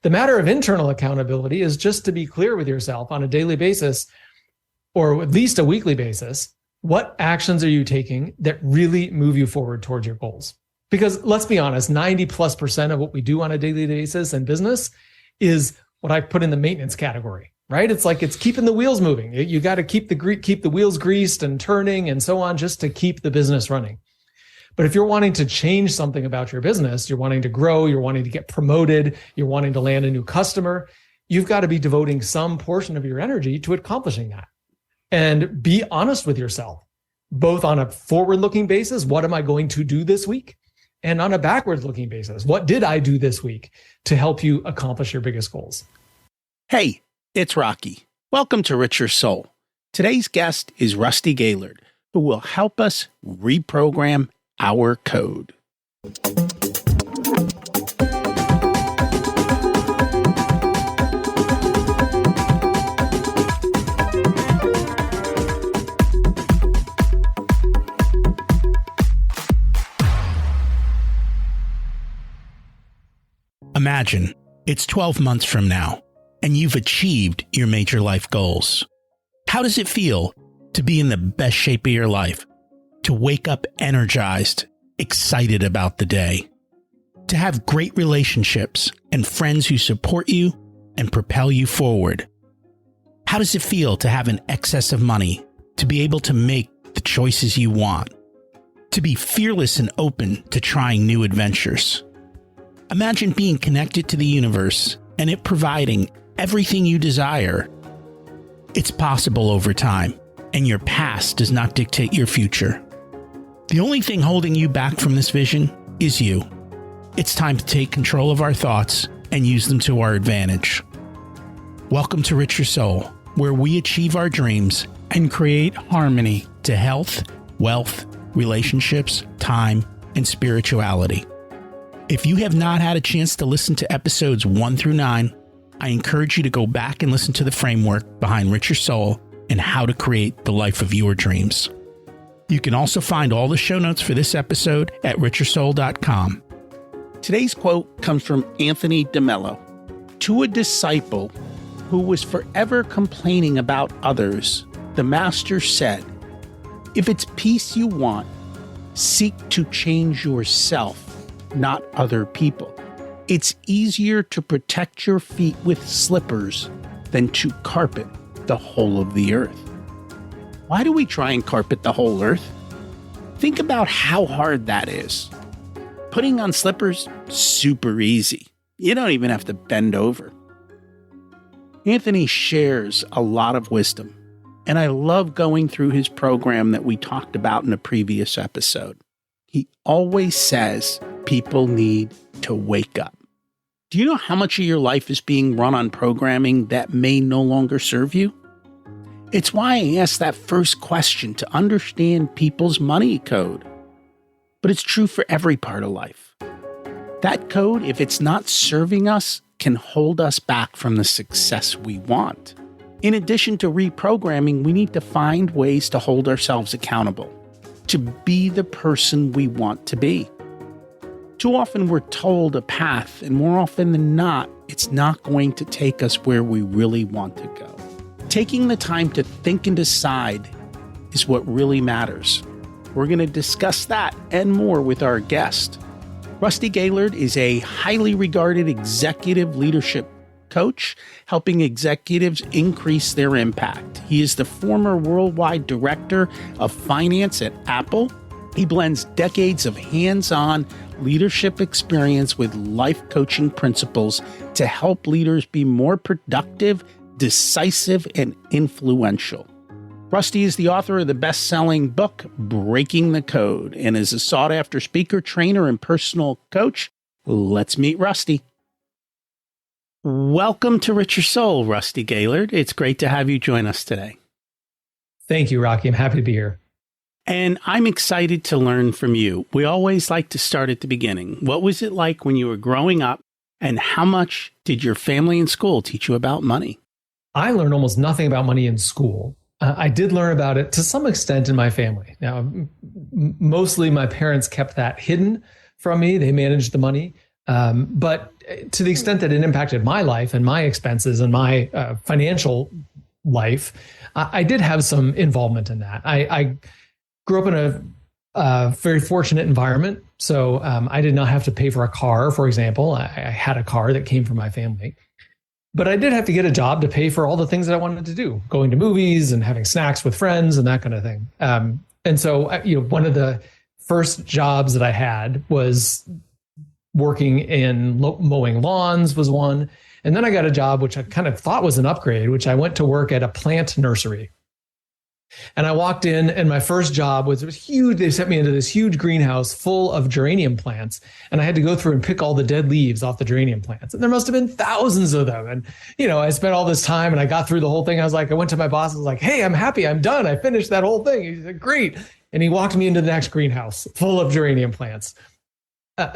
The matter of internal accountability is just to be clear with yourself on a daily basis, or at least a weekly basis. What actions are you taking that really move you forward towards your goals? Because let's be honest, 90+% of what we do on a daily basis in business is what I put in the maintenance category, right? It's like it's keeping the wheels moving. You got to keep the wheels greased and turning and so on just to keep the business running. But if you're wanting to change something about your business, you're wanting to grow, you're wanting to get promoted, you're wanting to land a new customer, you've got to be devoting some portion of your energy to accomplishing that. And be honest with yourself, both on a forward-looking basis, what am I going to do this week? And on a backwards-looking basis, what did I do this week to help you accomplish your biggest goals? Hey, it's Rocky. Welcome to Richer Soul. Today's guest is Rusty Gaillard, who will help us reprogram our code. Imagine it's 12 months from now, and you've achieved your major life goals. How does it feel to be in the best shape of your life? To wake up energized, excited about the day? To have great relationships and friends who support you and propel you forward? How does it feel to have an excess of money, to be able to make the choices you want? To be fearless and open to trying new adventures? Imagine being connected to the universe and it providing everything you desire. It's possible over time, and your past does not dictate your future. The only thing holding you back from this vision is you. It's time to take control of our thoughts and use them to our advantage. Welcome to Richer Soul, where we achieve our dreams and create harmony to health, wealth, relationships, time, and spirituality. If you have not had a chance to listen to episodes 1 through 9, I encourage you to go back and listen to the framework behind Richer Soul and how to create the life of your dreams. You can also find all the show notes for this episode at richersoul.com. Today's quote comes from Anthony DeMello. To a disciple who was forever complaining about others, the master said, "If it's peace you want, seek to change yourself, not other people. It's easier to protect your feet with slippers than to carpet the whole of the earth." Why do we try and carpet the whole earth? Think about how hard that is. Putting on slippers, super easy. You don't even have to bend over. Anthony shares a lot of wisdom, and I love going through his program that we talked about in a previous episode. He always says people need to wake up. Do you know how much of your life is being run on programming that may no longer serve you? It's why I asked that first question to understand people's money code. But it's true for every part of life. That code, if it's not serving us, can hold us back from the success we want. In addition to reprogramming, we need to find ways to hold ourselves accountable, to be the person we want to be. Too often we're told a path, and more often than not, it's not going to take us where we really want to go. Taking the time to think and decide is what really matters. We're going to discuss that and more with our guest. Rusty Gaillard is a highly regarded executive leadership coach, helping executives increase their impact. He is the former worldwide director of finance at Apple. He blends decades of hands-on leadership experience with life coaching principles to help leaders be more productive, decisive, and influential. Rusty is the author of the best-selling book, Breaking the Code, and is a sought-after speaker, trainer, and personal coach. Let's meet Rusty. Welcome to Richer Soul, Rusty Gaillard. It's great to have you join us today. Thank you, Rocky. I'm happy to be here. And I'm excited to learn from you. We always like to start at the beginning. What was it like when you were growing up, and how much did your family and school teach you about money? I learned almost nothing about money in school. I did learn about it to some extent in my family. Now, mostly my parents kept that hidden from me. They managed the money. But to the extent that it impacted my life and my expenses and my financial life, I did have some involvement in that. I grew up in a very fortunate environment. So I did not have to pay for a car, for example. I had a car that came from my family. But I did have to get a job to pay for all the things that I wanted to do, going to movies and having snacks with friends and that kind of thing. And so, one of the first jobs that I had was working in mowing lawns was one. And then I got a job, which I kind of thought was an upgrade, which I went to work at a plant nursery. And I walked in, and my first job was huge. They sent me into this huge greenhouse full of geranium plants, and I had to go through and pick all the dead leaves off the geranium plants. And there must have been thousands of them. And, I spent all this time and I got through the whole thing. I went to my boss and was like, hey, I'm happy. I'm done. I finished that whole thing. He said, great. And he walked me into the next greenhouse full of geranium plants.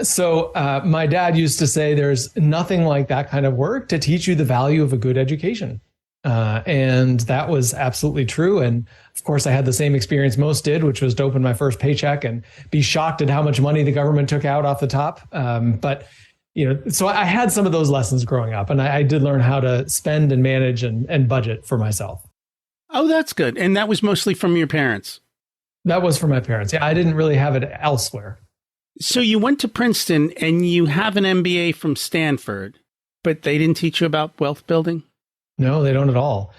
So my dad used to say there's nothing like that kind of work to teach you the value of a good education. And that was absolutely true. And of course, I had the same experience most did, which was to open my first paycheck and be shocked at how much money the government took out off the top. So I had some of those lessons growing up, and I did learn how to spend and manage and budget for myself. Oh, that's good. And that was mostly from your parents. That was from my parents. Yeah, I didn't really have it elsewhere. So you went to Princeton and you have an MBA from Stanford, but they didn't teach you about wealth building? No, they don't at all.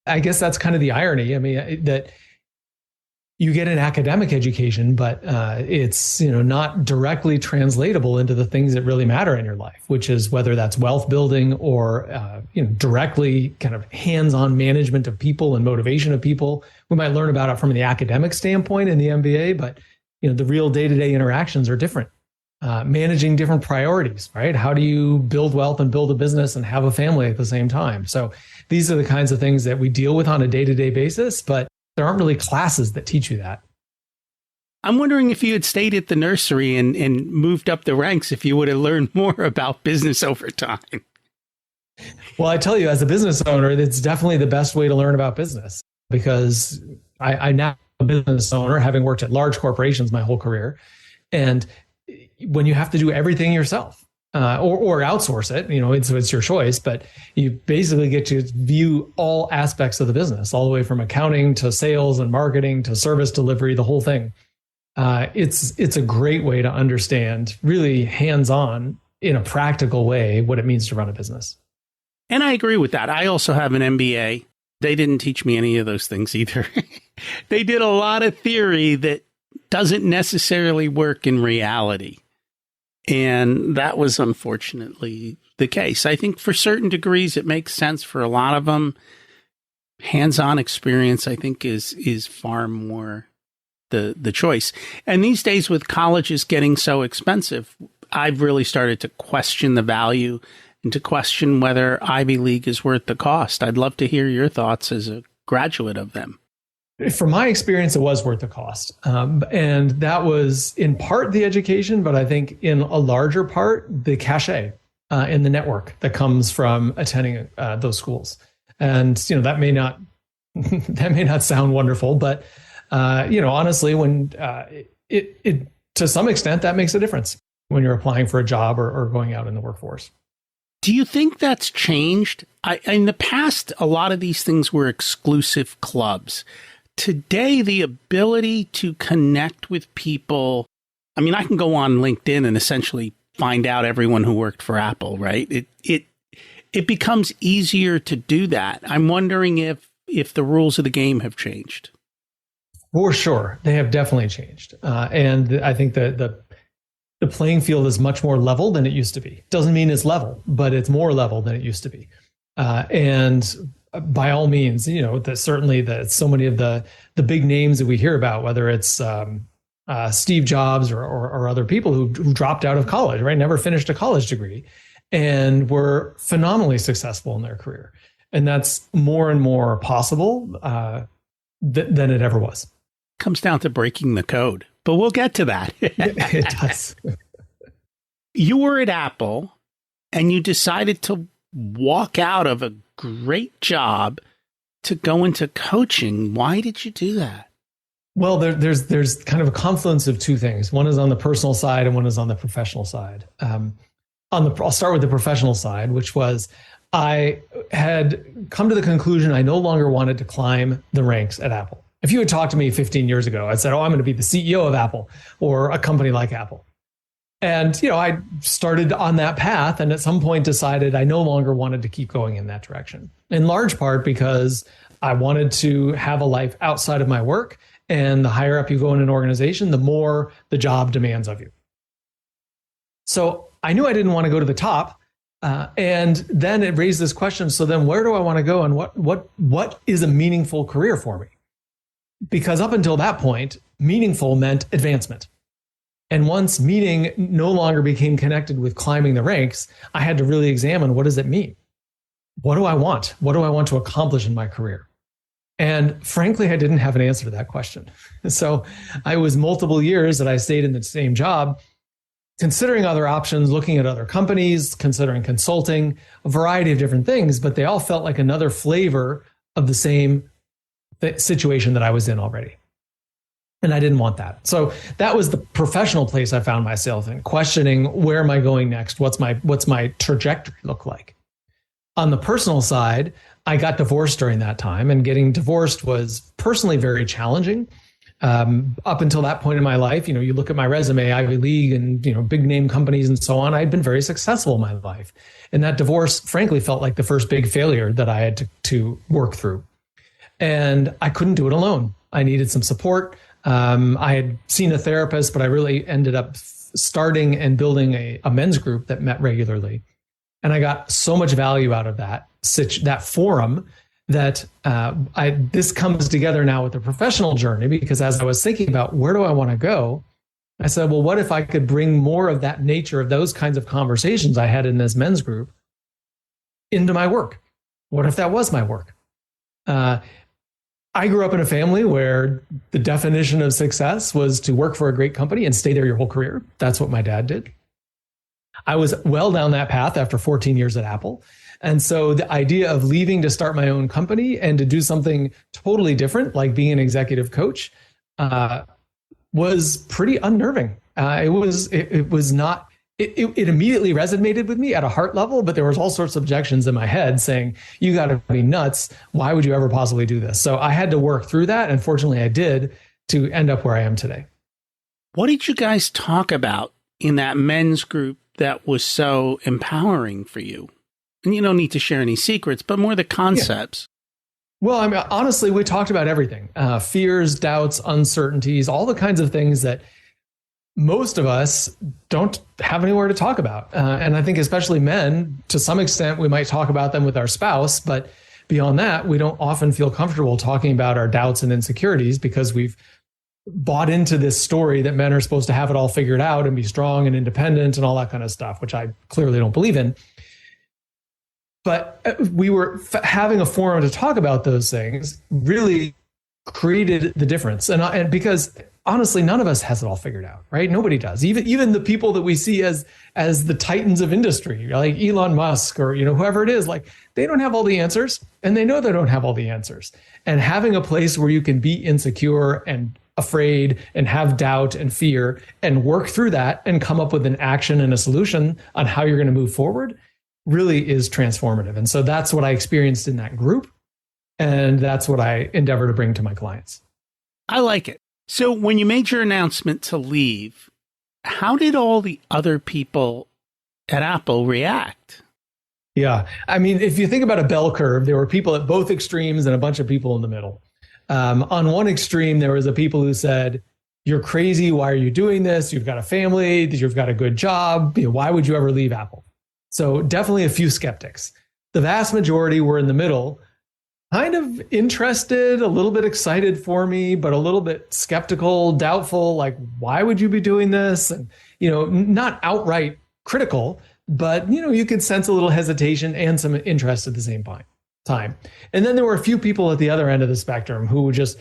I guess that's kind of the irony. I mean, that you get an academic education, but it's not directly translatable into the things that really matter in your life, which is whether that's wealth building or directly kind of hands-on management of people and motivation of people. We might learn about it from the academic standpoint in the MBA, but the real day-to-day interactions are different. Managing different priorities, right? How do you build wealth and build a business and have a family at the same time? So these are the kinds of things that we deal with on a day-to-day basis, but there aren't really classes that teach you that. I'm wondering if you had stayed at the nursery and moved up the ranks, if you would have learned more about business over time. Well, I tell you, as a business owner, it's definitely the best way to learn about business, because I now am a business owner, having worked at large corporations my whole career. And when you have to do everything yourself or outsource it, it's your choice, but you basically get to view all aspects of the business, all the way from accounting to sales and marketing to service delivery, the whole thing. It's a great way to understand really hands-on in a practical way what it means to run a business. And I agree with that. I also have an MBA. They didn't teach me any of those things either. They did a lot of theory that doesn't necessarily work in reality. And that was unfortunately the case. I think for certain degrees, it makes sense. For a lot of them, hands-on experience, I think, is far more the choice. And these days, with colleges getting so expensive, I've really started to question the value and to question whether Ivy League is worth the cost. I'd love to hear your thoughts as a graduate of them. From my experience, it was worth the cost. And that was in part the education, but I think in a larger part, the cachet and the network that comes from attending those schools. And, that may not sound wonderful, but, honestly, when it to some extent, that makes a difference when you're applying for a job or going out in the workforce. Do you think that's changed? In the past, a lot of these things were exclusive clubs. Today, the ability to connect with people, I mean, I can go on LinkedIn and essentially find out everyone who worked for Apple, right? It becomes easier to do that. I'm wondering if the rules of the game have changed. For sure. They have definitely changed. And I think that the playing field is much more level than it used to be. Doesn't mean it's level, but it's more level than it used to be. And by all means, that certainly that so many of the big names that we hear about, whether it's Steve Jobs or other people who dropped out of college, right? Never finished a college degree and were phenomenally successful in their career. And that's more and more possible than it ever was. Comes down to breaking the code, but we'll get to that. It does. You were at Apple and you decided to walk out of a great job to go into coaching. Why did you do that? Well, there's kind of a confluence of two things. One is on the personal side and one is on the professional side. I'll start with the professional side, which was I had come to the conclusion I no longer wanted to climb the ranks at Apple. If you had talked to me 15 years ago, I'd said, oh, I'm going to be the CEO of Apple or a company like Apple. And, I started on that path and at some point decided I no longer wanted to keep going in that direction, in large part because I wanted to have a life outside of my work. And the higher up you go in an organization, the more the job demands of you. So I knew I didn't want to go to the top. And then it raised this question. So then where do I want to go? And what is a meaningful career for me? Because up until that point, meaningful meant advancement. And once meaning no longer became connected with climbing the ranks, I had to really examine, what does it mean? What do I want? What do I want to accomplish in my career? And frankly, I didn't have an answer to that question. So I was multiple years that I stayed in the same job, considering other options, looking at other companies, considering consulting, a variety of different things, but they all felt like another flavor of the same situation that I was in already. And I didn't want that. So that was the professional place I found myself in, questioning, where am I going next? What's my trajectory look like? On the personal side, I got divorced during that time, and getting divorced was personally very challenging. Up until that point in my life, you look at my resume, Ivy League and, big name companies and so on, I'd been very successful in my life. And that divorce, frankly, felt like the first big failure that I had to work through. And I couldn't do it alone. I needed some support. I had seen a therapist, but I really ended up starting and building a men's group that met regularly. And I got so much value out of that forum that this comes together now with the professional journey, because as I was thinking about where do I want to go, I said, well, what if I could bring more of that nature of those kinds of conversations I had in this men's group into my work? What if that was my work? I grew up in a family where the definition of success was to work for a great company and stay there your whole career. That's what my dad did. I was well down that path after 14 years at Apple. And so the idea of leaving to start my own company and to do something totally different, like being an executive coach, was pretty unnerving. It immediately resonated with me at a heart level, but there was all sorts of objections in my head saying, you got to be nuts. Why would you ever possibly do this? So I had to work through that. And fortunately I did, to end up where I am today. What did you guys talk about in that men's group that was so empowering for you? And you don't need to share any secrets, but more the concepts. Yeah. Well, I mean, honestly, we talked about everything, fears, doubts, uncertainties, all the kinds of things that most of us don't have anywhere to talk about. And I think especially men, to some extent, we might talk about them with our spouse, but beyond that, we don't often feel comfortable talking about our doubts and insecurities because we've bought into this story that men are supposed to have it all figured out and be strong and independent and all that kind of stuff, which I clearly don't believe in. But we were having a forum to talk about those things really created the difference. And because honestly, none of us has it all figured out, right? Nobody does. Even the people that we see as the titans of industry, like Elon Musk or whoever it is, like they don't have all the answers, and they know they don't have all the answers. And having a place where you can be insecure and afraid and have doubt and fear and work through that and come up with an action and a solution on how you're going to move forward really is transformative. And so that's what I experienced in that group. And that's what I endeavor to bring to my clients. I like it. So when you made your announcement to leave, how did all the other people at Apple react? Yeah. I mean, if you think about a bell curve, there were people at both extremes and a bunch of people in the middle. On one extreme, there was the people who said, you're crazy. Why are you doing this? You've got a family. You've got a good job. Why would you ever leave Apple? So definitely a few skeptics. The vast majority were in the middle, kind of interested, a little bit excited for me, but a little bit skeptical, doubtful, like, why would you be doing this? And, not outright critical, but, you could sense a little hesitation and some interest at the same time. And then there were a few people at the other end of the spectrum who just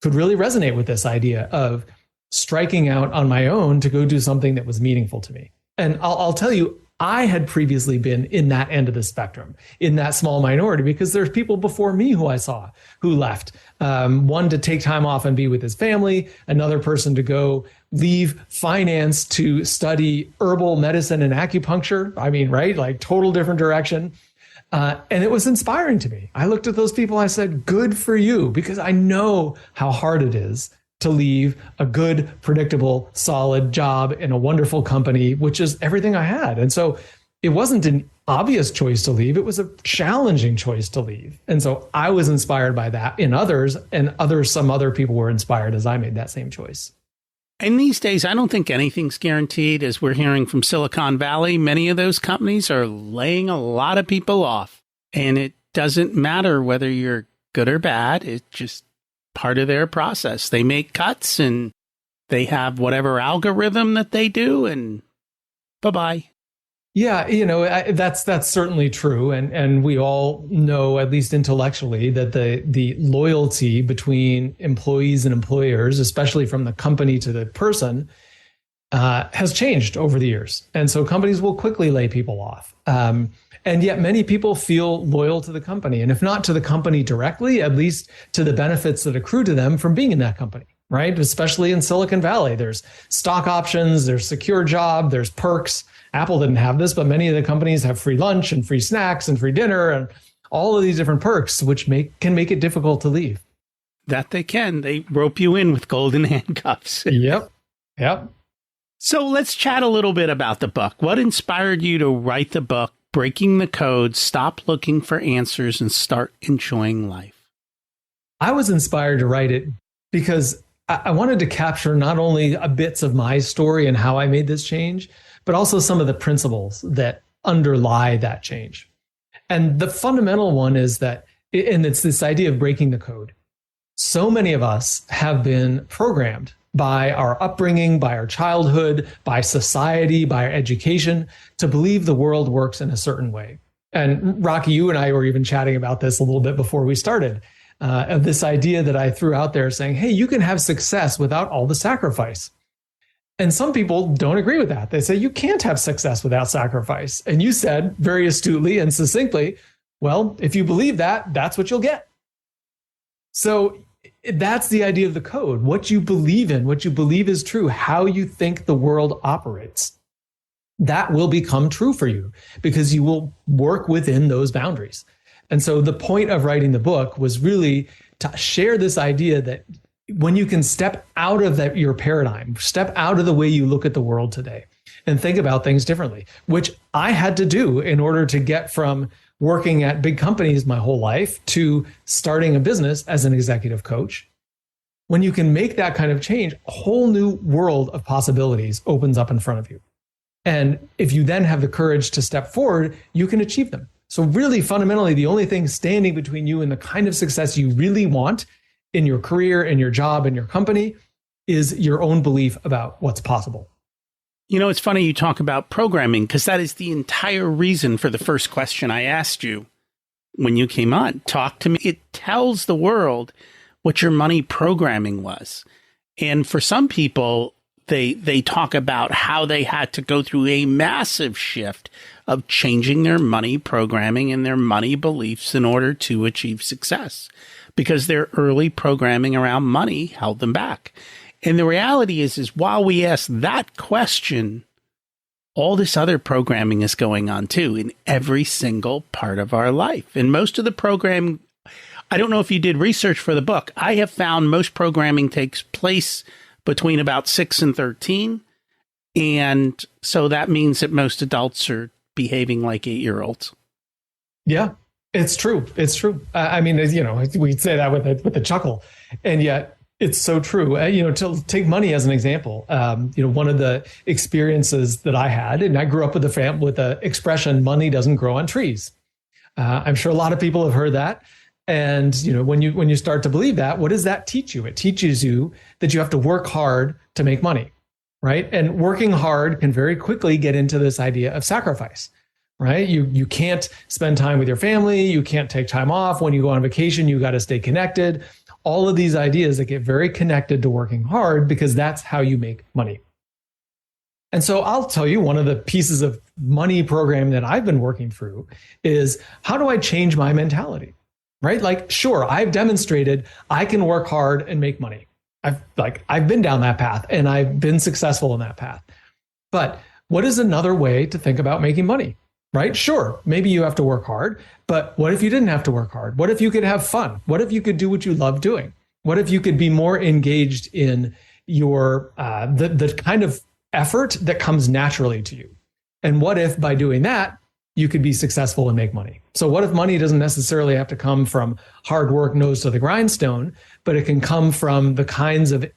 could really resonate with this idea of striking out on my own to go do something that was meaningful to me. And I'll tell you, I had previously been in that end of the spectrum, in that small minority, because there's people before me who I saw who left. One to take time off and be with his family, another person to go leave finance to study herbal medicine and acupuncture. I mean, right? Like total different direction. And it was inspiring to me. I looked at those people. I said, good for you, because I know how hard it is to leave a good, predictable, solid job in a wonderful company, which is everything I had. And so it wasn't an obvious choice to leave. It was a challenging choice to leave. And so I was inspired by that in others, and some other people were inspired as I made that same choice. And these days, I don't think anything's guaranteed. As we're hearing from Silicon Valley, many of those companies are laying a lot of people off. And it doesn't matter whether you're good or bad. It's just part of their process. They make cuts and they have whatever algorithm that they do, and bye-bye. Yeah, that's certainly true. And we all know, at least intellectually, that the loyalty between employees and employers, especially from the company to the person, has changed over the years. And so companies will quickly lay people off. And yet many people feel loyal to the company. And if not to the company directly, at least to the benefits that accrue to them from being in that company, right? Especially in Silicon Valley. There's stock options, there's secure job, there's perks. Apple didn't have this, but many of the companies have free lunch and free snacks and free dinner and all of these different perks, which can make it difficult to leave. That they can. They rope you in with golden handcuffs. Yep. So let's chat a little bit about the book. What inspired you to write the book, Breaking the Code, Stop Looking for Answers and Start Enjoying Life? I was inspired to write it because I wanted to capture not only bits of my story and how I made this change, but also some of the principles that underlie that change. And the fundamental one is that, and it's this idea of breaking the code. So many of us have been programmed by our upbringing, by our childhood, by society, by our education, to believe the world works in a certain way. And Rocky, you and I were even chatting about this a little bit before we started, of this idea that I threw out there saying, hey, you can have success without all the sacrifice. And some people don't agree with that. They say you can't have success without sacrifice. And you said very astutely and succinctly, well, if you believe that, that's what you'll get. So that's the idea of the code. What you believe in, what you believe is true, how you think the world operates, that will become true for you because you will work within those boundaries. And so the point of writing the book was really to share this idea that when you can step out of your paradigm, step out of the way you look at the world today and think about things differently, which I had to do in order to get from working at big companies my whole life to starting a business as an executive coach. When you can make that kind of change, a whole new world of possibilities opens up in front of you. And if you then have the courage to step forward, you can achieve them. So really, fundamentally, the only thing standing between you and the kind of success you really want in your career, in your job, in your company, is your own belief about what's possible. You know, it's funny you talk about programming, because that is the entire reason for the first question I asked you when you came on. Talk to me. It tells the world what your money programming was. And for some people, they talk about how they had to go through a massive shift of changing their money programming and their money beliefs in order to achieve success, because their early programming around money held them back. And the reality is while we ask that question, all this other programming is going on too in every single part of our life. And most of the programming, I don't know if you did research for the book, I have found most programming takes place between about 6 and 13. And so that means that most adults are behaving like 8-year-olds. Yeah, it's true. It's true. I mean, you know, we say that with a chuckle, and yet it's so true. You know, to take money as an example, you know, one of the experiences that I had, and I grew up with the expression, money doesn't grow on trees. I'm sure a lot of people have heard that. And, you know, when you start to believe that, what does that teach you? It teaches you that you have to work hard to make money, right? And working hard can very quickly get into this idea of sacrifice, right? You can't spend time with your family. You can't take time off. When you go on vacation, you got to stay connected. All of these ideas that get very connected to working hard because that's how you make money. And so I'll tell you, one of the pieces of money program that I've been working through is, how do I change my mentality? Right? Like, sure, I've demonstrated I can work hard and make money. I've been down that path and I've been successful in that path. But what is another way to think about making money? Right? Sure, maybe you have to work hard, but what if you didn't have to work hard? What if you could have fun? What if you could do what you love doing? What if you could be more engaged in your the kind of effort that comes naturally to you? And what if by doing that, you could be successful and make money? So what if money doesn't necessarily have to come from hard work, nose to the grindstone, but it can come from the kinds of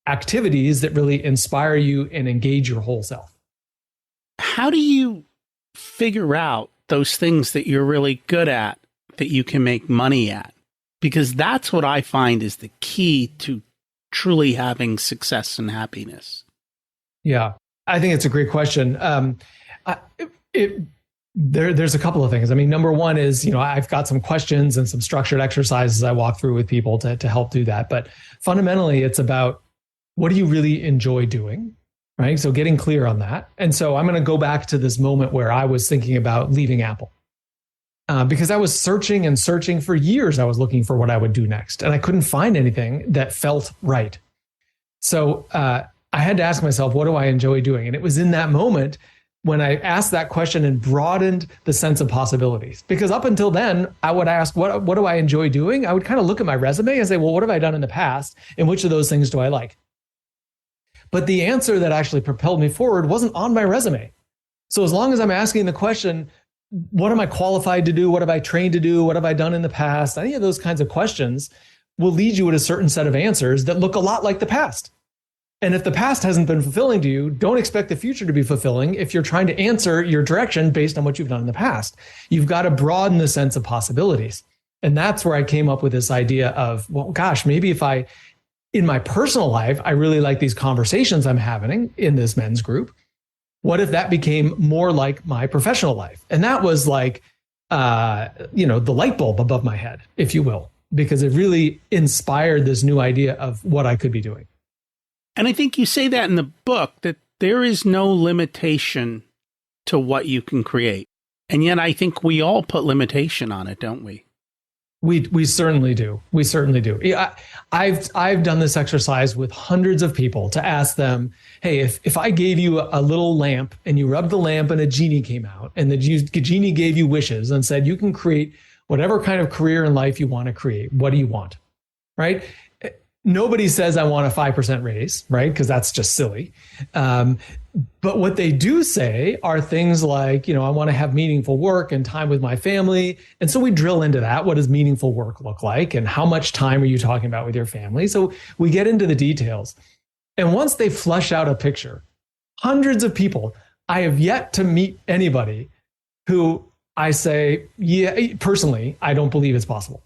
activities that really inspire you and engage your whole self? How do you figure out those things that you're really good at that you can make money at? Because that's what I find is the key to truly having success and happiness. Yeah, I think it's a great question. There's a couple of things. I mean, number one is, I've got some questions and some structured exercises I walk through with people to help do that. But fundamentally, it's about what do you really enjoy doing? Right. So getting clear on that. And so I'm going to go back to this moment where I was thinking about leaving Apple because I was searching and searching for years. I was looking for what I would do next and I couldn't find anything that felt right. So I had to ask myself, what do I enjoy doing? And it was in that moment when I asked that question and broadened the sense of possibilities, because up until then I would ask, what do I enjoy doing? I would kind of look at my resume and say, well, what have I done in the past? And which of those things do I like? But the answer that actually propelled me forward wasn't on my resume. So as long as I'm asking the question, what am I qualified to do? What have I trained to do? What have I done in the past? Any of those kinds of questions will lead you at a certain set of answers that look a lot like the past. And if the past hasn't been fulfilling to you, don't expect the future to be fulfilling if you're trying to answer your direction based on what you've done in the past. You've got to broaden the sense of possibilities. And that's where I came up with this idea of, well, gosh, maybe if in my personal life, I really like these conversations I'm having in this men's group. What if that became more like my professional life? And that was like, the light bulb above my head, if you will, because it really inspired this new idea of what I could be doing. And I think you say that in the book, that there is no limitation to what you can create. And yet I think we all put limitation on it, don't we? We certainly do. We certainly do. Yeah, I've done this exercise with hundreds of people to ask them, hey, if I gave you a little lamp and you rubbed the lamp and a genie came out and the genie gave you wishes and said, you can create whatever kind of career in life you want to create. What do you want? Right? Nobody says I want a 5% raise, right? Because that's just silly. But what they do say are things like, I want to have meaningful work and time with my family. And so we drill into that. What does meaningful work look like? And how much time are you talking about with your family? So we get into the details. And once they flesh out a picture, hundreds of people, I have yet to meet anybody who I say, yeah, personally, I don't believe it's possible.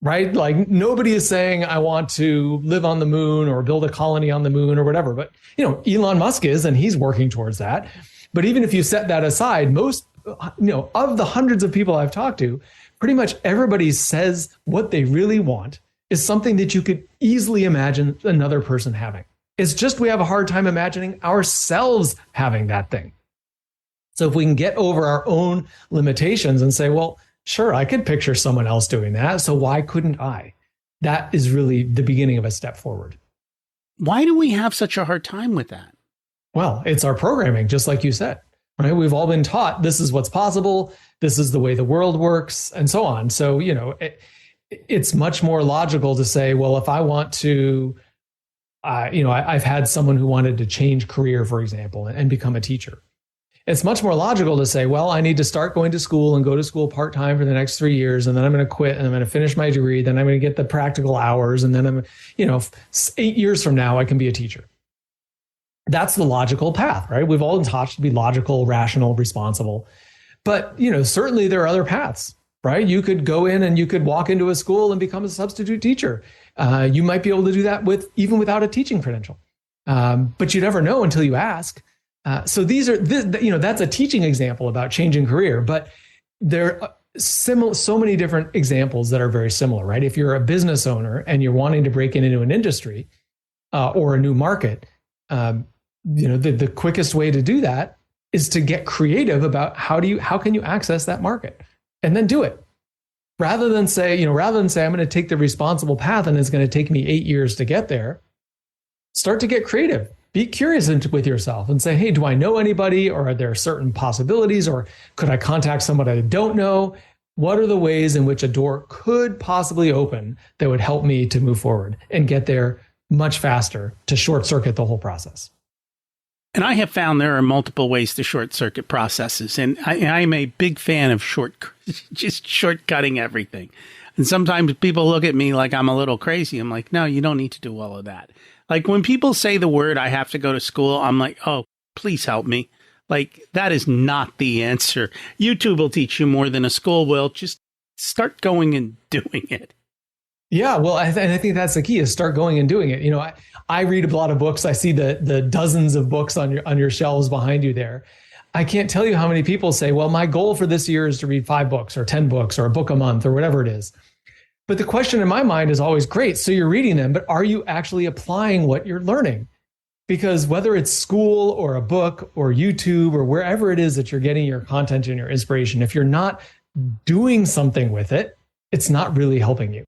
Right? Like nobody is saying I want to live on the moon or build a colony on the moon or whatever. But, Elon Musk is, and he's working towards that. But even if you set that aside, most, of the hundreds of people I've talked to, pretty much everybody says what they really want is something that you could easily imagine another person having. It's just we have a hard time imagining ourselves having that thing. So if we can get over our own limitations and say, well, sure, I could picture someone else doing that. So why couldn't I? That is really the beginning of a step forward. Why do we have such a hard time with that? Well, it's our programming, just like you said, right? We've all been taught this is what's possible. This is the way the world works and so on. So, it's much more logical to say, well, if I want to, I've had someone who wanted to change career, for example, and become a teacher. It's much more logical to say, well, I need to start going to school and go to school part-time for the next 3 years. And then I'm going to quit and I'm going to finish my degree. Then I'm going to get the practical hours. And then 8 years from now, I can be a teacher. That's the logical path, right? We've all been taught to be logical, rational, responsible. But, certainly there are other paths, right? You could go in and you could walk into a school and become a substitute teacher. You might be able to do that even without a teaching credential. But you never know until you ask. So that's a teaching example about changing career, but there are so many different examples that are very similar, right? If you're a business owner and you're wanting to break into an industry or a new market, the quickest way to do that is to get creative about how can you access that market and then do it. Rather than say I'm going to take the responsible path and it's going to take me 8 years to get there. start to get creative. Be curious with yourself and say, hey, do I know anybody, or are there certain possibilities, or could I contact somebody I don't know? What are the ways in which a door could possibly open that would help me to move forward and get there much faster, to short circuit the whole process? And I have found there are multiple ways to short circuit processes. And I'm a big fan of just shortcutting everything. And sometimes people look at me like I'm a little crazy. I'm like, no, you don't need to do all of that. Like when people say the word, I have to go to school, I'm like, oh, please help me. Like, that is not the answer. YouTube will teach you more than a school will. Just start going and doing it. Yeah, well, I think that's the key, is start going and doing it. You know, I read a lot of books. I see the dozens of books on your shelves behind you there. I can't tell you how many people say, well, my goal for this year is to read 5 books or 10 books or a book a month or whatever it is. But the question in my mind is always, great, so you're reading them, but are you actually applying what you're learning? Because whether it's school or a book or YouTube or wherever it is that you're getting your content and your inspiration, if you're not doing something with it, it's not really helping you.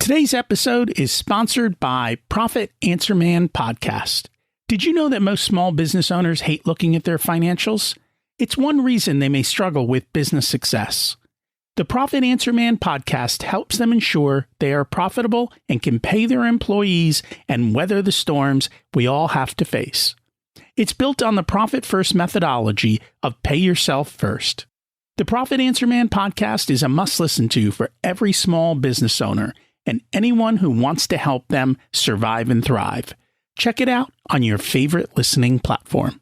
Today's episode is sponsored by Profit Answer Man Podcast. Did you know that most small business owners hate looking at their financials? It's one reason they may struggle with business success. The Profit Answer Man podcast helps them ensure they are profitable and can pay their employees and weather the storms we all have to face. It's built on the Profit First methodology of pay yourself first. The Profit Answer Man podcast is a must listen to for every small business owner and anyone who wants to help them survive and thrive. Check it out on your favorite listening platform.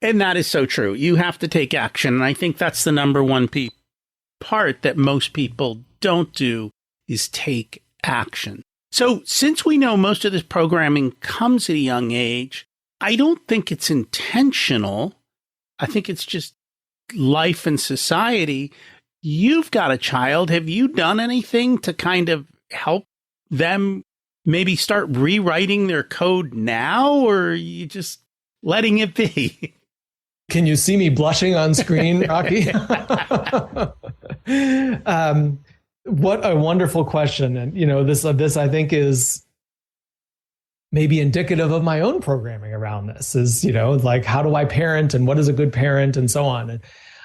And that is so true. You have to take action. And I think that's the number one part that most people don't do, is take action. So since we know most of this programming comes at a young age, I don't think it's intentional. I think it's just life and society. You've got a child. Have you done anything to kind of help them maybe start rewriting their code now, or are you just letting it be? Can you see me blushing on screen, Rocky? What a wonderful question. And, you know, this I think is maybe indicative of my own programming around this, is, you know, like, how do I parent and what is a good parent and so on. And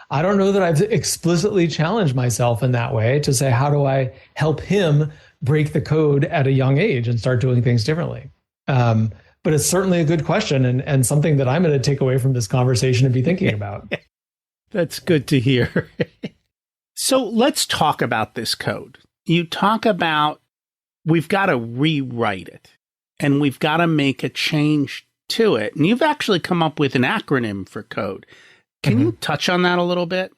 I don't know that I've explicitly challenged myself in that way to say, how do I help him break the code at a young age and start doing things differently? But it's certainly a good question, and something that I'm going to take away from this conversation and be thinking about. That's good to hear. So let's talk about this code. You talk about we've got to rewrite it, and we've got to make a change to it. And you've actually come up with an acronym for code. Can you touch on that a little bit?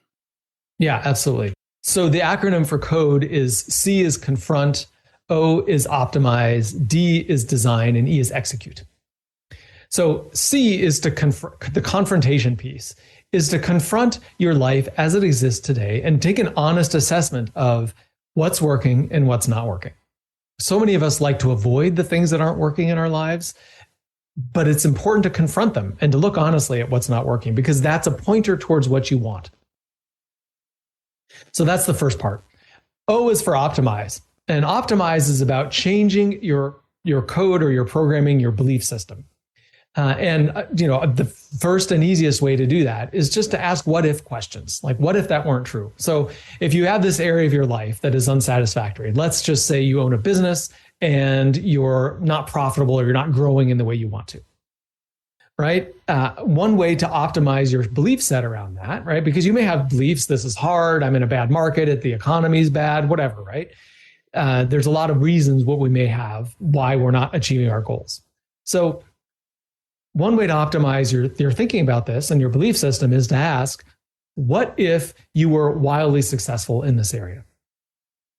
Yeah, absolutely. So the acronym for code is C is confront, O is optimize, D is design, and E is execute. So C is to the confrontation piece, is to confront your life as it exists today and take an honest assessment of what's working and what's not working. So many of us like to avoid the things that aren't working in our lives, but it's important to confront them and to look honestly at what's not working, because that's a pointer towards what you want. So that's the first part. O is for optimize. And optimize is about changing your code or your programming, your belief system. The first and easiest way to do that is just to ask what if questions. Like, what if that weren't true? So if you have this area of your life that is unsatisfactory, let's just say you own a business and you're not profitable or you're not growing in the way you want to, right? One way to optimize your belief set around that, right? Because you may have beliefs, this is hard, I'm in a bad market, the economy's bad, whatever, right? There's a lot of reasons what we may have why we're not achieving our goals. So one way to optimize your thinking about this and your belief system is to ask, what if you were wildly successful in this area?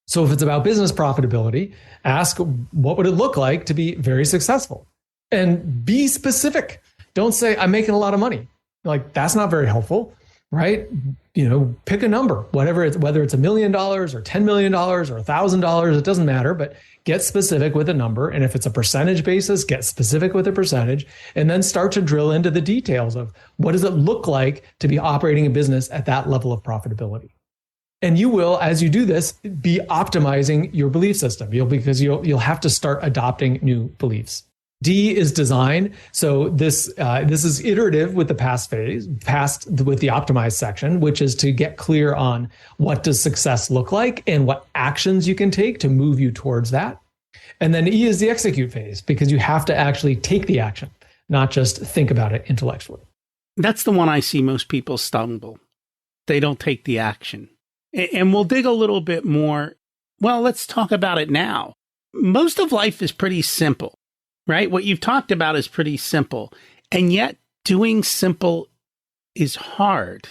So if it's about business profitability, ask, what would it look like to be very successful? And be specific. Don't say, I'm making a lot of money. Like, that's not very helpful, right? Pick a number, whether it's $1 million or $10 million or $1,000, it doesn't matter, but get specific with a number. And if it's a percentage basis, get specific with a percentage, and then start to drill into the details of what does it look like to be operating a business at that level of profitability. And you will, as you do this, be optimizing your belief system. You'll have to start adopting new beliefs. D is design. So this is iterative with the past with the optimized section, which is to get clear on what does success look like and what actions you can take to move you towards that. And then E is the execute phase, because you have to actually take the action, not just think about it intellectually. That's the one I see most people stumble. They don't take the action. And we'll dig a little bit more. Well, let's talk about it now. Most of life is pretty simple, right? What you've talked about is pretty simple. And yet doing simple is hard.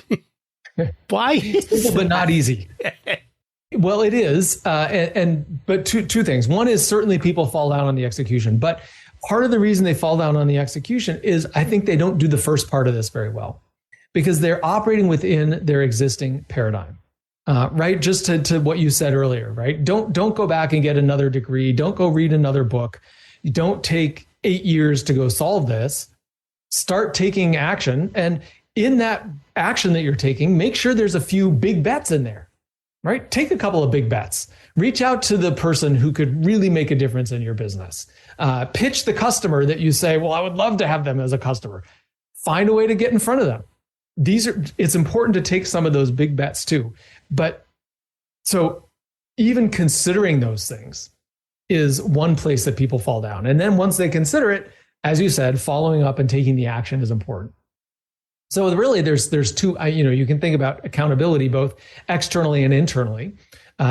Why? Simple, but not easy. Well, it is. But two things. One is certainly people fall down on the execution. But part of the reason they fall down on the execution is I think they don't do the first part of this very well, because they're operating within their existing paradigm. Right? Just to what you said earlier, right? Don't go back and get another degree. Don't go read another book. You don't take 8 years to go solve this. Start taking action. And in that action that you're taking, make sure there's a few big bets in there, right? Take a couple of big bets. Reach out to the person who could really make a difference in your business. Pitch the customer that you say, well, I would love to have them as a customer. Find a way to get in front of them. It's important to take some of those big bets too. But so even considering those things is one place that people fall down. And then once they consider it, as you said, following up and taking the action is important. So really there's two, you can think about accountability, both externally and internally.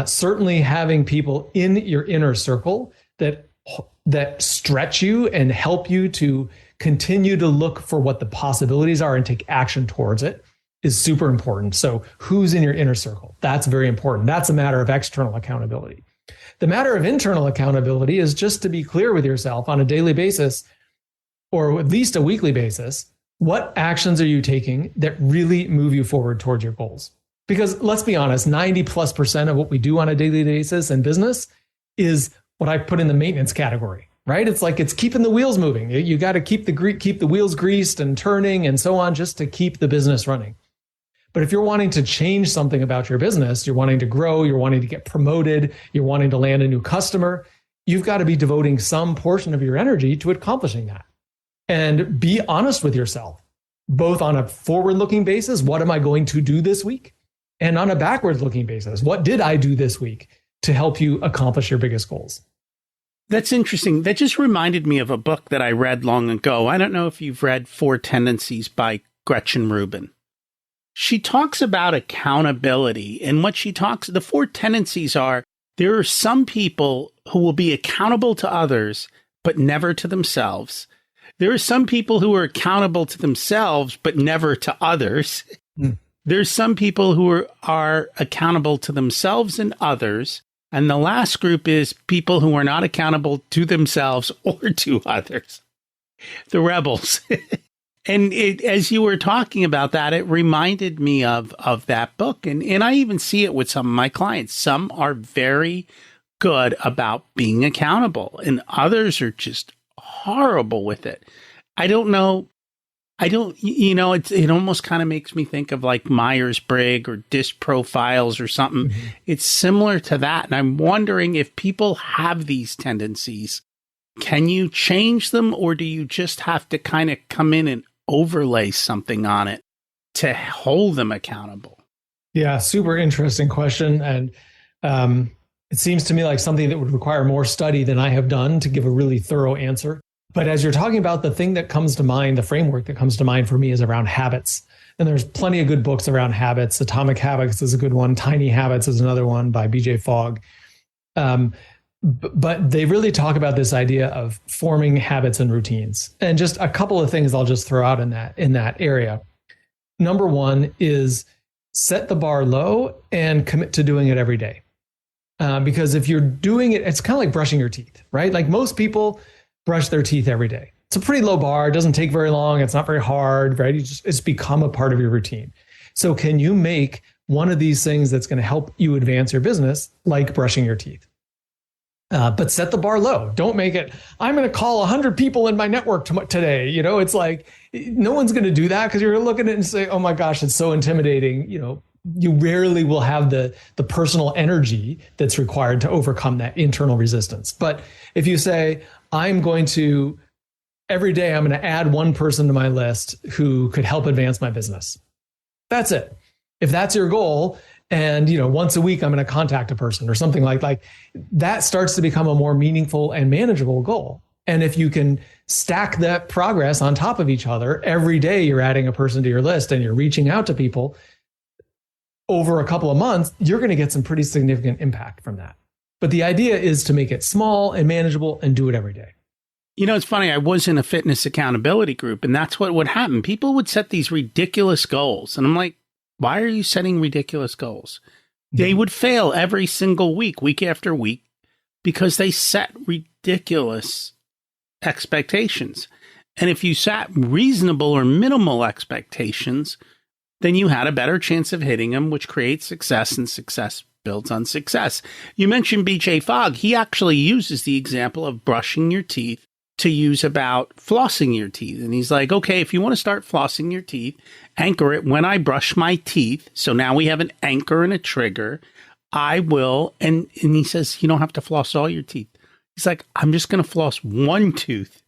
Certainly having people in your inner circle that stretch you and help you to continue to look for what the possibilities are and take action towards it is super important. So who's in your inner circle? That's very important. That's a matter of external accountability. The matter of internal accountability is just to be clear with yourself on a daily basis, or at least a weekly basis, what actions are you taking that really move you forward towards your goals? Because let's be honest, 90+% of what we do on a daily basis in business is what I put in the maintenance category, right? It's like it's keeping the wheels moving. You got to keep the wheels greased and turning and so on, just to keep the business running. But if you're wanting to change something about your business, you're wanting to grow, you're wanting to get promoted, you're wanting to land a new customer, you've got to be devoting some portion of your energy to accomplishing that. And be honest with yourself, both on a forward-looking basis, what am I going to do this week? And on a backwards-looking basis, what did I do this week to help you accomplish your biggest goals? That's interesting. That just reminded me of a book that I read long ago. I don't know if you've read 4 Tendencies by Gretchen Rubin. She talks about accountability, and the 4 tendencies are, there are some people who will be accountable to others, but never to themselves. There are some people who are accountable to themselves, but never to others. There's some people who are accountable to themselves and others. And the last group is people who are not accountable to themselves or to others. The rebels. And as you were talking about that, it reminded me of that book. And I even see it with some of my clients. Some are very good about being accountable, and others are just horrible with it. It almost kind of makes me think of like Myers-Briggs or DISC profiles or something. Mm-hmm. It's similar to that. And I'm wondering if people have these tendencies, can you change them, or do you just have to kind of come in and overlay something on it to hold them accountable? Yeah, super interesting question. And it seems to me like something that would require more study than I have done to give a really thorough answer. But as you're talking about, the thing that comes to mind, the framework that comes to mind for me is around habits. And there's plenty of good books around habits. Atomic Habits is a good one. Tiny Habits is another one by BJ Fogg. But they really talk about this idea of forming habits and routines. And just a couple of things I'll just throw out in that area. Number one is set the bar low and commit to doing it every day. Because if you're doing it, it's kind of like brushing your teeth, right? Like most people brush their teeth every day. It's a pretty low bar. It doesn't take very long. It's not very hard, right? It's become a part of your routine. So can you make one of these things that's going to help you advance your business, like brushing your teeth? But set the bar low. Don't make it, I'm going to call 100 people in my network today. It's like, no one's going to do that because you're looking at it and say, oh my gosh, it's so intimidating. You rarely will have the personal energy that's required to overcome that internal resistance. But if you say, every day I'm going to add one person to my list who could help advance my business. That's it. If that's your goal, and once a week I'm going to contact a person or something like that, starts to become a more meaningful and manageable goal. And if you can stack that progress on top of each other, every day you're adding a person to your list and you're reaching out to people over a couple of months, you're going to get some pretty significant impact from that. But the idea is to make it small and manageable and do it every day. It's funny. I was in a fitness accountability group, and that's what would happen. People would set these ridiculous goals. And I'm like, why are you setting ridiculous goals? They would fail every single week after week, because they set ridiculous expectations. And if you set reasonable or minimal expectations, then you had a better chance of hitting them, which creates success, and success builds on success. You mentioned BJ Fogg. He actually uses the example of brushing your teeth to use about flossing your teeth. And he's like, okay, if you want to start flossing your teeth, anchor it when I brush my teeth. So now we have an anchor and a trigger. I will. And he says, you don't have to floss all your teeth. He's like, I'm just going to floss one tooth.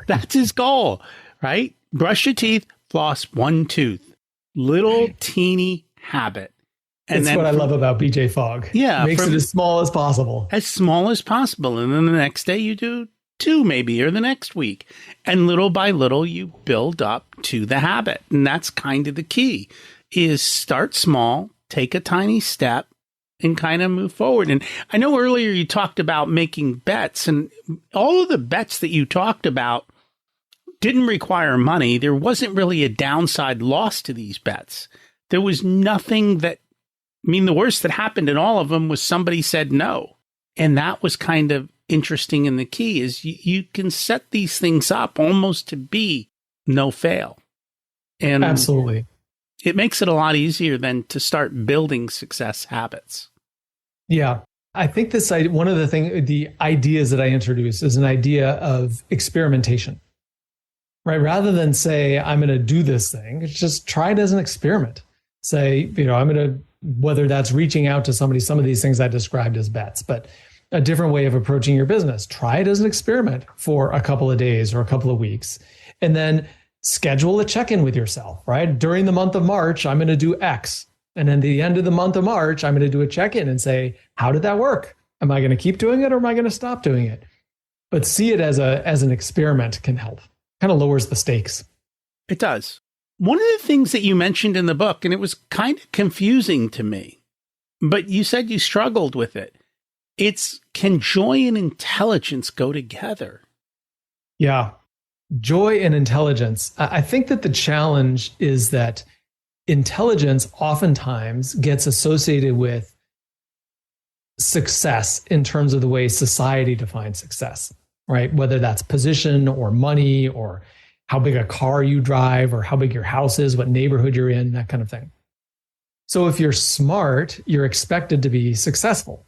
That's his goal, right? Brush your teeth, floss one tooth. Little teeny habit. And that's what I love about BJ Fogg. Yeah. Makes it as small as possible. As small as possible. And then the next day you do two maybe, or the next week. And little by little you build up to the habit. And that's kind of the key, is start small, take a tiny step, and kind of move forward. And I know earlier you talked about making bets, and all of the bets that you talked about didn't require money. There wasn't really a downside loss to these bets. There was nothing that, the worst that happened in all of them was somebody said no. And that was kind of interesting. And the key is you can set these things up almost to be no fail. And absolutely, it makes it a lot easier than to start building success habits. Yeah. I think one of the ideas that I introduce is an idea of experimentation, right? Rather than say, I'm going to do this thing, it's just try it as an experiment. Say, I'm going to, whether that's reaching out to somebody, some of these things I described as bets, but a different way of approaching your business. Try it as an experiment for a couple of days or a couple of weeks, and then schedule a check-in with yourself, right? During the month of March, I'm going to do X. And then at the end of the month of March, I'm going to do a check-in and say, how did that work? Am I going to keep doing it, or am I going to stop doing it? But see it as an experiment can help. Kind of lowers the stakes. It does. One of the things that you mentioned in the book, and it was kind of confusing to me, but you said you struggled with it. It's, can joy and intelligence go together? Yeah. Joy and intelligence. I think that the challenge is that intelligence oftentimes gets associated with success in terms of the way society defines success, right? Whether that's position or money, or how big a car you drive, or how big your house is, what neighborhood you're in, that kind of thing. So if you're smart, you're expected to be successful.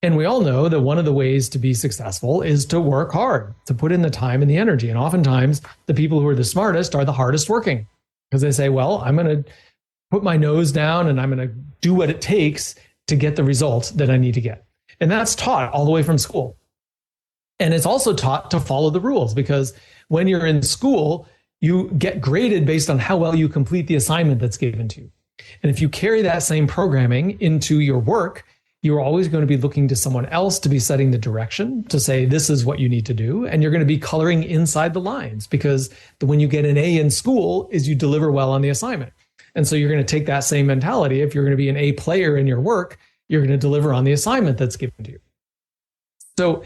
And we all know that one of the ways to be successful is to work hard, to put in the time and the energy. And oftentimes the people who are the smartest are the hardest working, because they say, well, I'm going to put my nose down and I'm going to do what it takes to get the result that I need to get. And that's taught all the way from school. And it's also taught to follow the rules, because when you're in school, you get graded based on how well you complete the assignment that's given to you. And if you carry that same programming into your work, you're always going to be looking to someone else to be setting the direction, to say, this is what you need to do. And you're going to be coloring inside the lines, because when you get an A in school is you deliver well on the assignment. And so you're going to take that same mentality. If you're going to be an A player in your work, you're going to deliver on the assignment that's given to you. So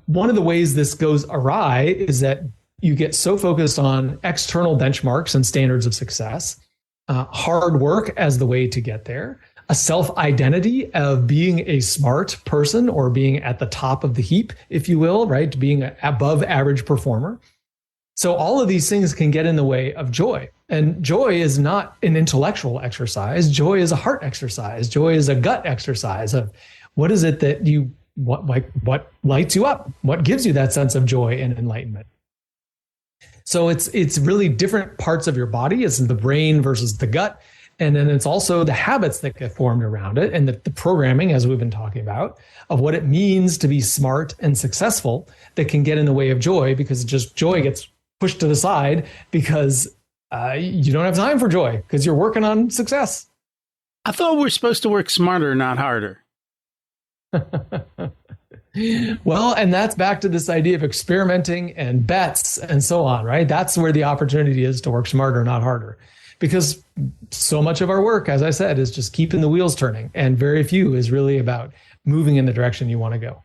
one of the ways this goes awry is that you get so focused on external benchmarks and standards of success, hard work as the way to get there, a self-identity of being a smart person or being at the top of the heap, if you will, right? Being an above average performer. So all of these things can get in the way of joy. And joy is not an intellectual exercise. Joy is a heart exercise. Joy is a gut exercise of what is it that what lights you up? What gives you that sense of joy and enlightenment? So it's really different parts of your body. It's the brain versus the gut. And then it's also the habits that get formed around it and the programming, as we've been talking about, of what it means to be smart and successful that can get in the way of joy, because just joy gets pushed to the side because you don't have time for joy because you're working on success. I thought we're supposed to work smarter, not harder. Well, and that's back to this idea of experimenting and bets and so on, right? That's where the opportunity is to work smarter, not harder. Because so much of our work, as I said, is just keeping the wheels turning, and very few is really about moving in the direction you want to go.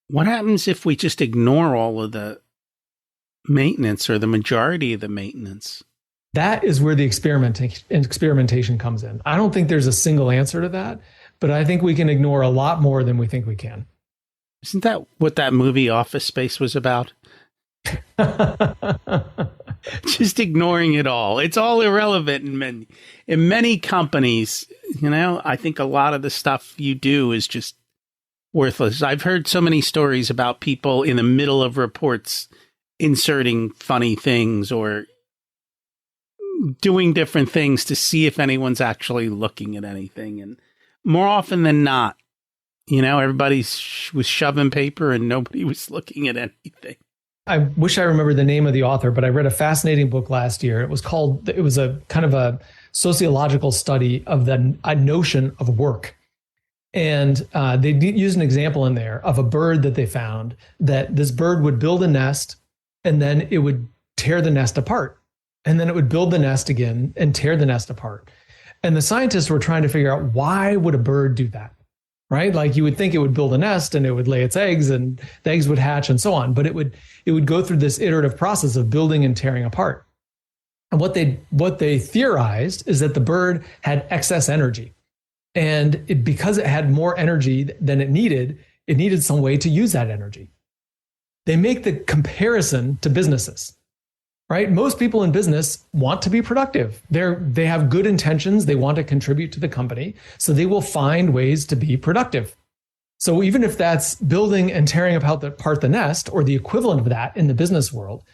What happens if we just ignore all of the maintenance or the majority of the maintenance? That is where the experimentation comes in. I don't think there's a single answer to that, but I think we can ignore a lot more than we think we can. Isn't that what that movie Office Space was about? Just ignoring it all. It's all irrelevant in many companies. I think a lot of the stuff you do is just worthless. I've heard so many stories about people in the middle of reports inserting funny things or doing different things to see if anyone's actually looking at anything. And more often than not, everybody was shoving paper and nobody was looking at anything. I wish I remember the name of the author, but I read a fascinating book last year. It was a kind of a sociological study of a notion of work. And they used an example in there of a bird that they found, that this bird would build a nest and then it would tear the nest apart. And then it would build the nest again and tear the nest apart. And the scientists were trying to figure out, why would a bird do that? Right? Like, you would think it would build a nest and it would lay its eggs and the eggs would hatch and so on. But it would go through this iterative process of building and tearing apart. And what they theorized is that the bird had excess energy. And because it had more energy than it needed some way to use that energy. They make the comparison to businesses. Right? Most people in business want to be productive. They have good intentions. They want to contribute to the company. So they will find ways to be productive. So even if that's building and tearing apart the nest, or the equivalent of that in the business world,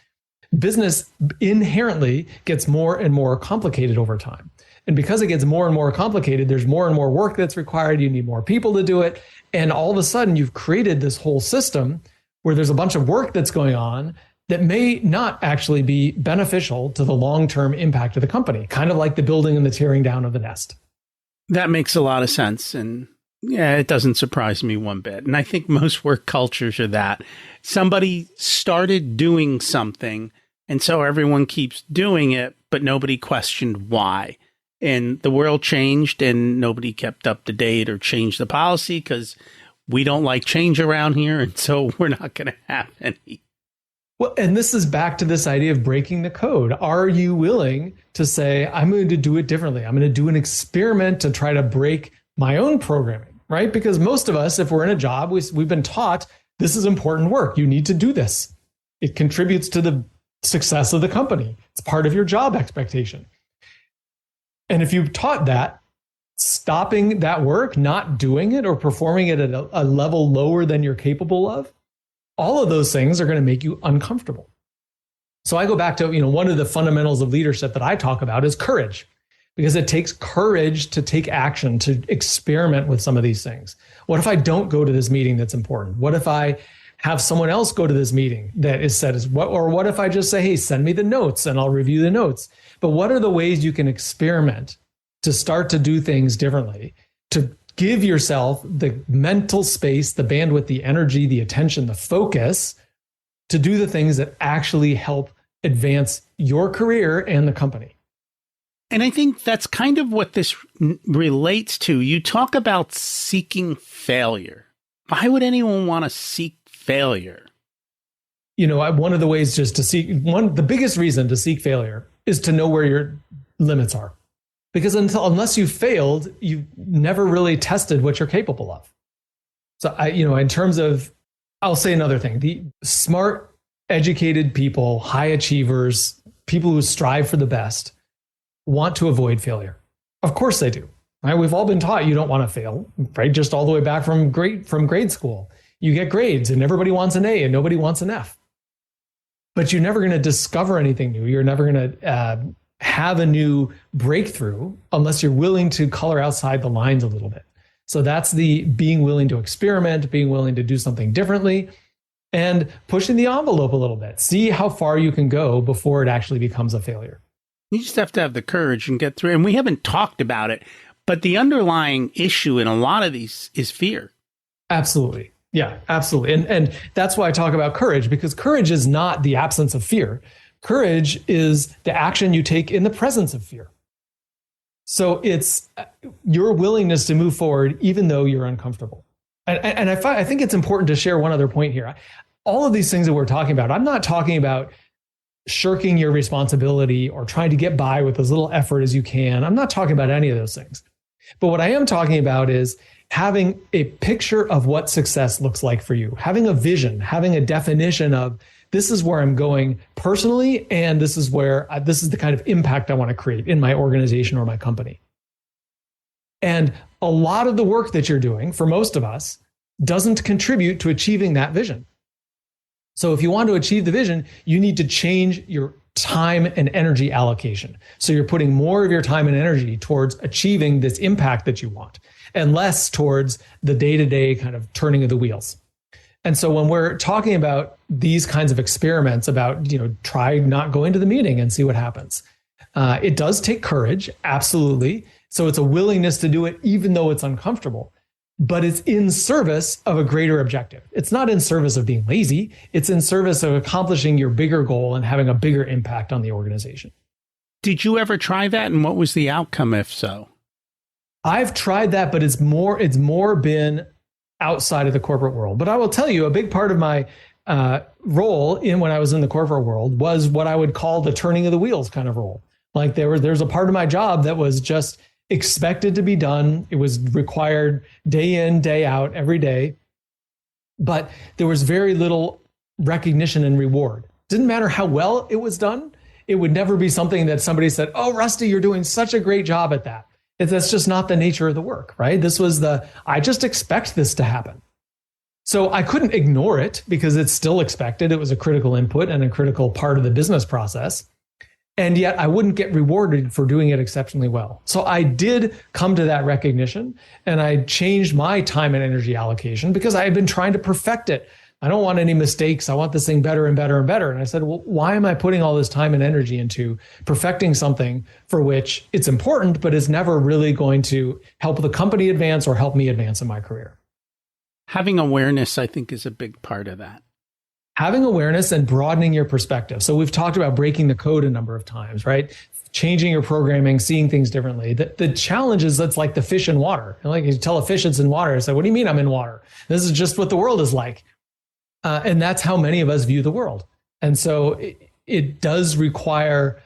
business inherently gets more and more complicated over time. And because it gets more and more complicated, there's more and more work that's required. You need more people to do it. And all of a sudden, you've created this whole system where there's a bunch of work that's going on that may not actually be beneficial to the long-term impact of the company, kind of like the building and the tearing down of the nest. That makes a lot of sense. And yeah, it doesn't surprise me one bit. And I think most work cultures are that. Somebody started doing something, and so everyone keeps doing it, but nobody questioned why. And the world changed, and nobody kept up to date or changed the policy because we don't like change around here, and so we're not going to have any. Well, and this is back to this idea of breaking the code. Are you willing to say, I'm going to do it differently? I'm going to do an experiment to try to break my own programming, right? Because most of us, if we're in a job, we've been taught this is important work. You need to do this. It contributes to the success of the company. It's part of your job expectation. And if you've taught that, stopping that work, not doing it, or performing it at a level lower than you're capable of, all of those things are going to make you uncomfortable. So I go back to, one of the fundamentals of leadership that I talk about is courage, because it takes courage to take action, to experiment with some of these things. What if I don't go to this meeting that's important? What if I have someone else go to this meeting that is set as what, or what if I just say, hey, send me the notes and I'll review the notes? But what are the ways you can experiment to start to do things differently, to give yourself the mental space, the bandwidth, the energy, the attention, the focus to do the things that actually help advance your career and the company? And I think that's kind of what this relates to. You talk about seeking failure. Why would anyone want to seek failure? One of the ways just to the biggest reason to seek failure is to know where your limits are. Because unless you failed, you've never really tested what you're capable of. So in terms of, I'll say another thing, the smart educated people, high achievers, people who strive for the best, want to avoid failure. Of course they do. Right? We've all been taught you don't want to fail, right? Just all the way back from grade school. You get grades and everybody wants an A and nobody wants an F. But you're never going to discover anything new. You're never going to have a new breakthrough unless you're willing to color outside the lines a little bit. So that's the being willing to experiment, being willing to do something differently, and pushing the envelope a little bit. See how far you can go before it actually becomes a failure. You just have to have the courage and get through. And we haven't talked about it, but the underlying issue in a lot of these is fear. Absolutely. Yeah, absolutely. And that's why I talk about courage, because courage is not the absence of fear. Courage is the action you take in the presence of fear. So it's your willingness to move forward, even though you're uncomfortable. And I think it's important to share one other point here. All of these things that we're talking about, I'm not talking about shirking your responsibility or trying to get by with as little effort as you can. I'm not talking about any of those things. But what I am talking about is having a picture of what success looks like for you, having a vision, having a definition of this is where I'm going personally, and this is the kind of impact I want to create in my organization or my company. And a lot of the work that you're doing, for most of us, doesn't contribute to achieving that vision. So if you want to achieve the vision, you need to change your time and energy allocation. So you're putting more of your time and energy towards achieving this impact that you want, and less towards the day-to-day kind of turning of the wheels. And so when we're talking about these kinds of experiments about, try not going to the meeting and see what happens. It does take courage, absolutely. So it's a willingness to do it, even though it's uncomfortable, but it's in service of a greater objective. It's not in service of being lazy. It's in service of accomplishing your bigger goal and having a bigger impact on the organization. Did you ever try that? And what was the outcome, if so? I've tried that, but it's more been outside of the corporate world. But I will tell you, a big part of my role when I was in the corporate world was what I would call the turning of the wheels kind of role. Like there's a part of my job that was just expected to be done. It was required day in, day out, every day. But there was very little recognition and reward. Didn't matter how well it was done. It would never be something that somebody said, "Oh, Rusty, you're doing such a great job at that." That's just not the nature of the work, right? This was I just expect this to happen. So I couldn't ignore it because it's still expected. It was a critical input and a critical part of the business process. And yet I wouldn't get rewarded for doing it exceptionally well. So I did come to that recognition, and I changed my time and energy allocation because I had been trying to perfect it. I don't want any mistakes. I want this thing better and better and better. And I said, well, why am I putting all this time and energy into perfecting something for which it's important, but is never really going to help the company advance or help me advance in my career? Having awareness, I think, is a big part of that. Having awareness and broadening your perspective. So we've talked about breaking the code a number of times, right? Changing your programming, seeing things differently. The challenge is that's like the fish in water. Like you tell a fish it's in water. I say, what do you mean I'm in water? This is just what the world is like. And that's how many of us view the world. And so it does require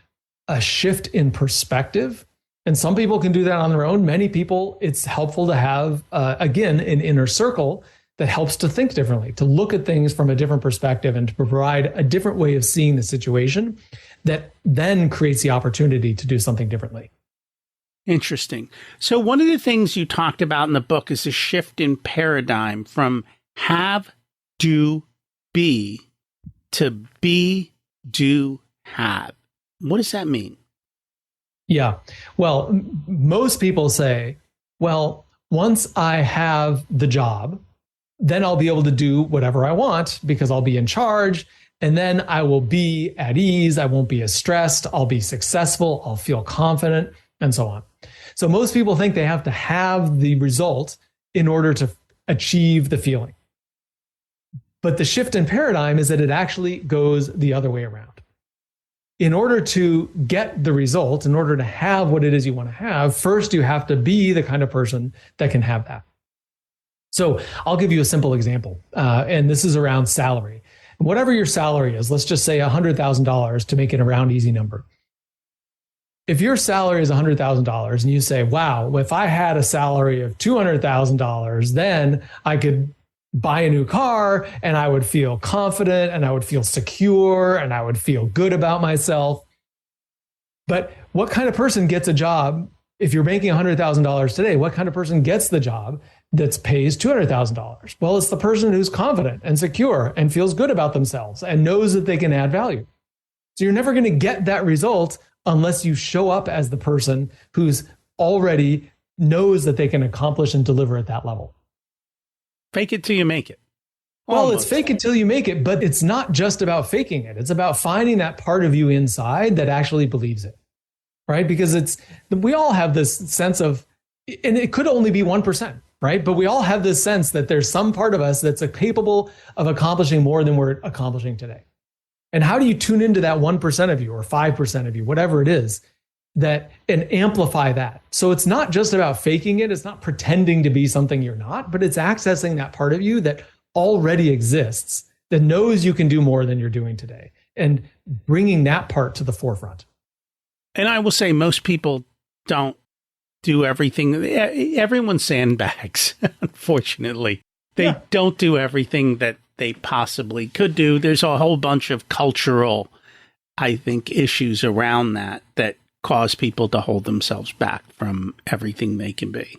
a shift in perspective. And some people can do that on their own. Many people, it's helpful to have, again, an inner circle that helps to think differently, to look at things from a different perspective and to provide a different way of seeing the situation that then creates the opportunity to do something differently. Interesting. So one of the things you talked about in the book is a shift in paradigm from have, do, be to be, do, have. What does that mean? Yeah. Well, most people say, well, once I have the job, then I'll be able to do whatever I want because I'll be in charge, and then I will be at ease. I won't be as stressed. I'll be successful. I'll feel confident, and so on. So most people think they have to have the result in order to achieve the feeling. But the shift in paradigm is that it actually goes the other way around. In order to get the result, in order to have what it is you want to have, first you have to be the kind of person that can have that. So I'll give you a simple example, and this is around salary. Whatever your salary is, let's just say $100,000 to make it a round easy number. If your salary is $100,000 and you say, wow, if I had a salary of $200,000, then I could buy a new car and I would feel confident and I would feel secure and I would feel good about myself. But what kind of person gets a job if you're making $100,000 today? What kind of person gets the job that pays $200,000? Well, it's the person who's confident and secure and feels good about themselves and knows that they can add value. So you're never going to get that result unless you show up as the person who's already knows that they can accomplish and deliver at that level. Fake it till you make it. Well, it's fake it till you make it, but it's not just about faking it. It's about finding that part of you inside that actually believes it, right? Because we all have this sense of, and it could only be 1%, right? But we all have this sense that there's some part of us that's capable of accomplishing more than we're accomplishing today. And how do you tune into that 1% of you or 5% of you, whatever it is, and amplify that? So it's not just about faking it. It's not pretending to be something you're not, but it's accessing that part of you that already exists, that knows you can do more than you're doing today, and bringing that part to the forefront. And I will say most people don't do everything. Everyone sandbags, unfortunately. They don't do everything that they possibly could do. There's a whole bunch of cultural, I think, issues around that cause people to hold themselves back from everything they can be.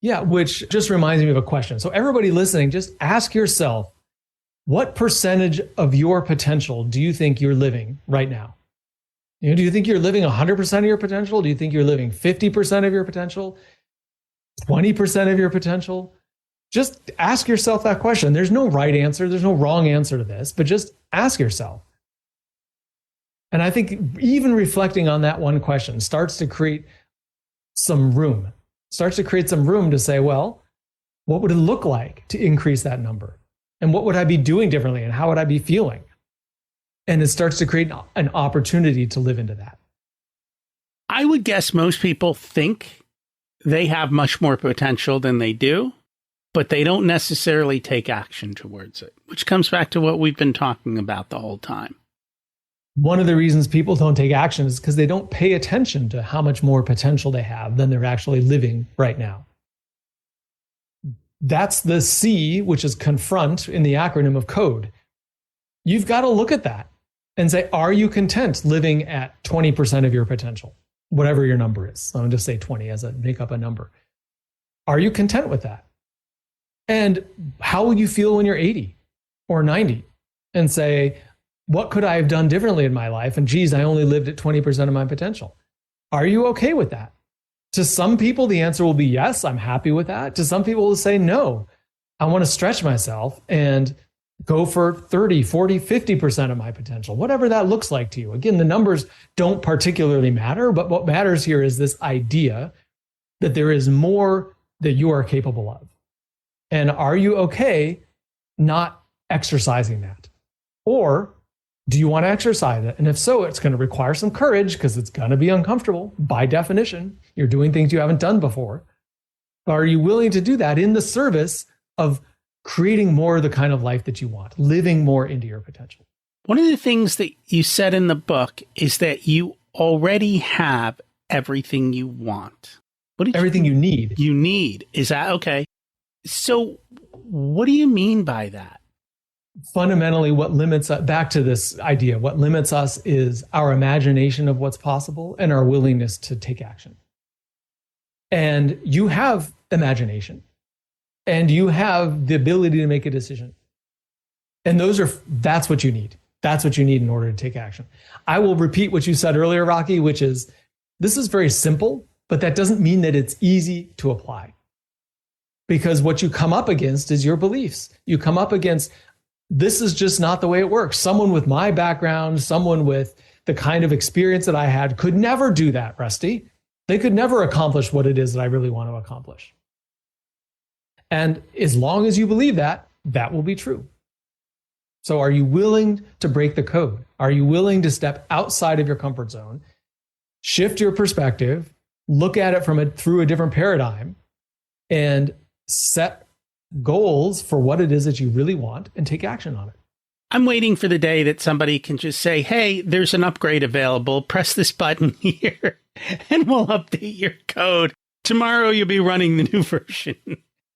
Yeah, which just reminds me of a question. So everybody listening, just ask yourself, what percentage of your potential do you think you're living right now? Do you think you're living 100% of your potential? Do you think you're living 50% of your potential? 20% of your potential? Just ask yourself that question. There's no right answer. There's no wrong answer to this, but just ask yourself. And I think even reflecting on that one question starts to create some room to say, well, what would it look like to increase that number? And what would I be doing differently? And how would I be feeling? And it starts to create an opportunity to live into that. I would guess most people think they have much more potential than they do, but they don't necessarily take action towards it, which comes back to what we've been talking about the whole time. One of the reasons people don't take action is because they don't pay attention to how much more potential they have than they're actually living right now. That's the C, which is confront in the acronym of code. You've got to look at that and say, are you content living at 20% of your potential? Whatever your number is. So I'm going to say 20 as a make up a number. Are you content with that? And how will you feel when you're 80 or 90 and say, what could I have done differently in my life? And geez, I only lived at 20% of my potential. Are you okay with that? To some people, the answer will be yes, I'm happy with that. To some people will say, no, I want to stretch myself and go for 30, 40, 50% of my potential, whatever that looks like to you. Again, the numbers don't particularly matter, but what matters here is this idea that there is more that you are capable of. And are you okay not exercising that? Or do you want to exercise it? And if so, it's going to require some courage because it's going to be uncomfortable. By definition, you're doing things you haven't done before. But are you willing to do that in the service of creating more of the kind of life that you want, living more into your potential? One of the things that you said in the book is that you already have everything you want. Everything you need. You need. Is that okay? So what do you mean by that? Fundamentally, what limits us, back to this idea, what limits us is our imagination of what's possible and our willingness to take action. And you have imagination and you have the ability to make a decision. And that's what you need. That's what you need in order to take action. I will repeat what you said earlier, Rocky, which is this is very simple, but that doesn't mean that it's easy to apply. Because what you come up against is your beliefs. You come up against, this is just not the way it works. Someone with my background, someone with the kind of experience that I had could never do that, Rusty. They could never accomplish what it is that I really want to accomplish. And as long as you believe that, that will be true. So are you willing to break the code? Are you willing to step outside of your comfort zone, shift your perspective, look at it through a different paradigm, and set goals for what it is that you really want and take action on it? I'm waiting for the day that somebody can just say, hey, there's an upgrade available. Press this button here and we'll update your code. Tomorrow you'll be running the new version.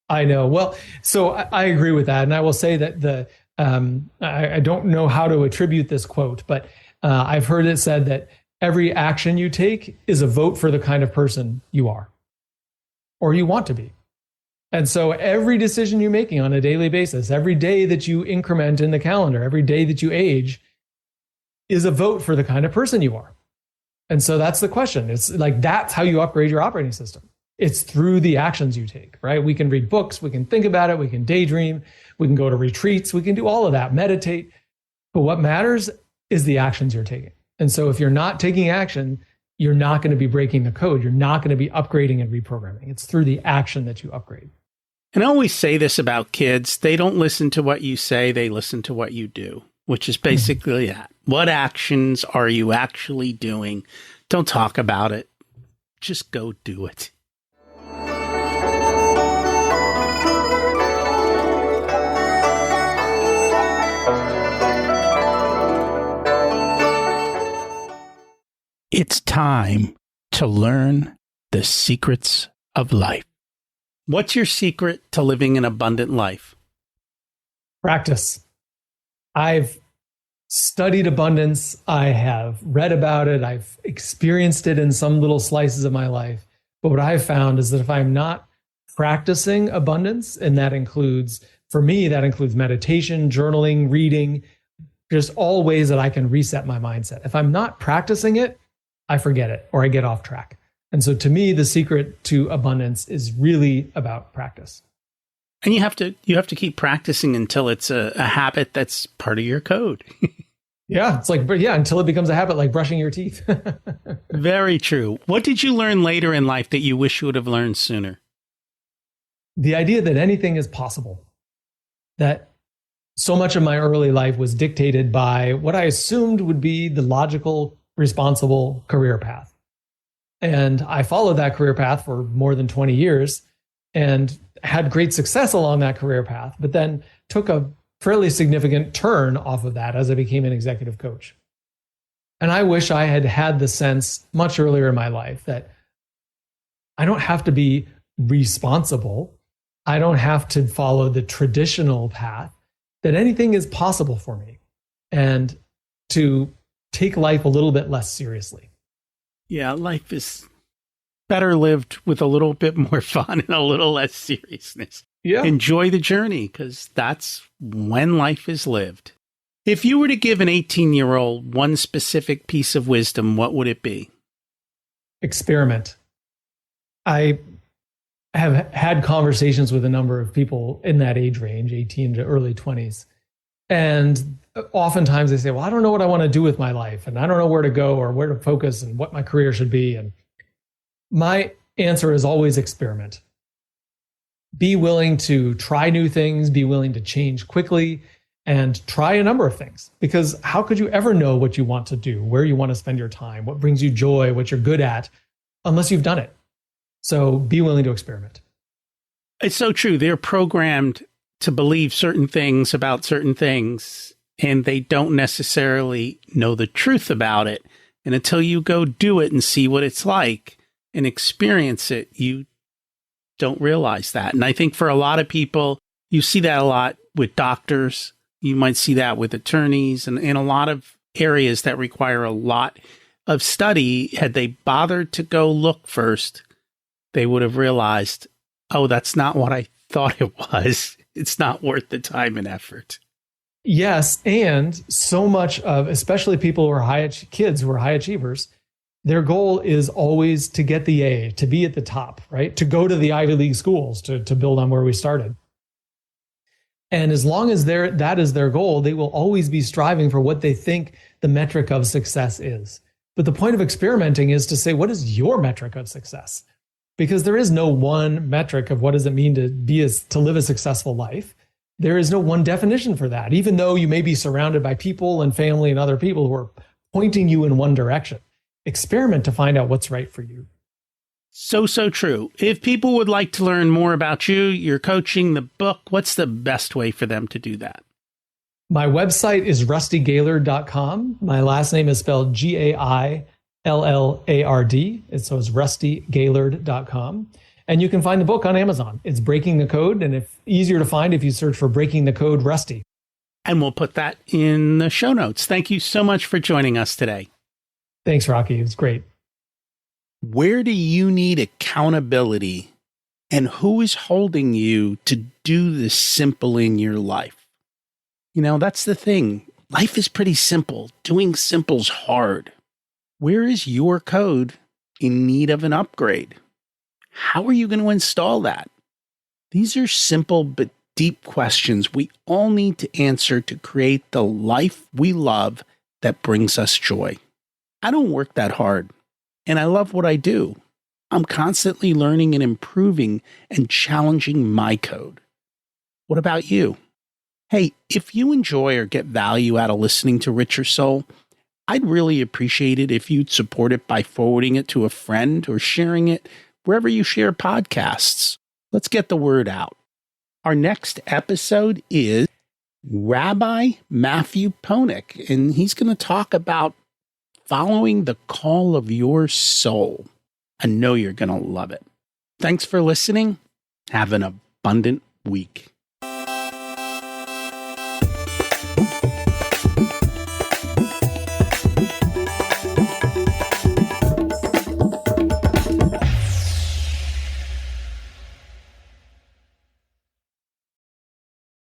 I know. Well, so I agree with that. And I will say that I don't know how to attribute this quote, but I've heard it said that every action you take is a vote for the kind of person you are or you want to be. And so every decision you're making on a daily basis, every day that you increment in the calendar, every day that you age is a vote for the kind of person you are. And so that's the question. It's like, that's how you upgrade your operating system. It's through the actions you take, right? We can read books, we can think about it, we can daydream, we can go to retreats, we can do all of that, meditate. But what matters is the actions you're taking. And so if you're not taking action, you're not going to be breaking the code. You're not going to be upgrading and reprogramming. It's through the action that you upgrade. And I always say this about kids. They don't listen to what you say, they listen to what you do, which is basically that. What actions are you actually doing? Don't talk about it. Just go do it. It's time to learn the secrets of life. What's your secret to living an abundant life? Practice. I've studied abundance. I have read about it. I've experienced it in some little slices of my life. But what I've found is that if I'm not practicing abundance, and that includes, for me, that includes meditation, journaling, reading, just all ways that I can reset my mindset. If I'm not practicing it, I forget it or I get off track. And so to me, the secret to abundance is really about practice. And you have to keep practicing until it's a habit that's part of your code. Yeah, it's like, but yeah, until it becomes a habit, like brushing your teeth. Very true. What did you learn later in life that you wish you would have learned sooner? The idea that anything is possible. That so much of my early life was dictated by what I assumed would be the logical, responsible career path. And I followed that career path for more than 20 years and had great success along that career path, but then took a fairly significant turn off of that as I became an executive coach. And I wish I had had the sense much earlier in my life that I don't have to be responsible. I don't have to follow the traditional path, that anything is possible for me, and to take life a little bit less seriously. Yeah, life is better lived with a little bit more fun and a little less seriousness. Yeah. Enjoy the journey, because that's when life is lived. If you were to give an 18-year-old one specific piece of wisdom, what would it be? Experiment. I have had conversations with a number of people in that age range, 18 to early 20s. And oftentimes they say, well, I don't know what I want to do with my life, and I don't know where to go or where to focus and what my career should be. And my answer is always experiment. Be willing to try new things, be willing to change quickly, and try a number of things. Because how could you ever know what you want to do, where you want to spend your time, what brings you joy, what you're good at, unless you've done it? So be willing to experiment. It's so true. They're programmed to believe certain things about certain things, and they don't necessarily know the truth about it. And until you go do it and see what it's like and experience it, you don't realize that. And I think for a lot of people, you see that a lot with doctors. You might see that with attorneys and in a lot of areas that require a lot of study. Had they bothered to go look first, they would have realized, oh, that's not what I thought it was. It's not worth the time and effort. Yes. And so much of, especially people who are kids who are high achievers, their goal is always to get the A, to be at the top, right? To go to the Ivy League schools, to build on where we started. And as long as that is their goal, they will always be striving for what they think the metric of success is. But the point of experimenting is to say, what is your metric of success? Because there is no one metric of what does it mean to live a successful life. There is no one definition for that, even though you may be surrounded by people and family and other people who are pointing you in one direction. Experiment to find out what's right for you. So true. If people would like to learn more about you, your coaching, the book, what's the best way for them to do that? My website is rustygaillard.com. My last name is spelled Gaillard. So it's rustygaillard.com. And you can find the book on Amazon. It's Breaking the Code, and it's easier to find if you search for Breaking the Code Rusty. And we'll put that in the show notes. Thank you so much for joining us today. Thanks, Rocky. It was great. Where do you need accountability, and who is holding you to do the simple in your life? You know, that's the thing. Life is pretty simple. Doing simple's hard. Where is your code in need of an upgrade? How are you going to install that? These are simple but deep questions we all need to answer to create the life we love that brings us joy. I don't work that hard, and I love what I do. I'm constantly learning and improving and challenging my code. What about you? Hey, if you enjoy or get value out of listening to Richer Soul, I'd really appreciate it if you'd support it by forwarding it to a friend or sharing it wherever you share podcasts. Let's get the word out. Our next episode is Rabbi Matthew Ponik, and he's going to talk about following the call of your soul. I know you're going to love it. Thanks for listening. Have an abundant week.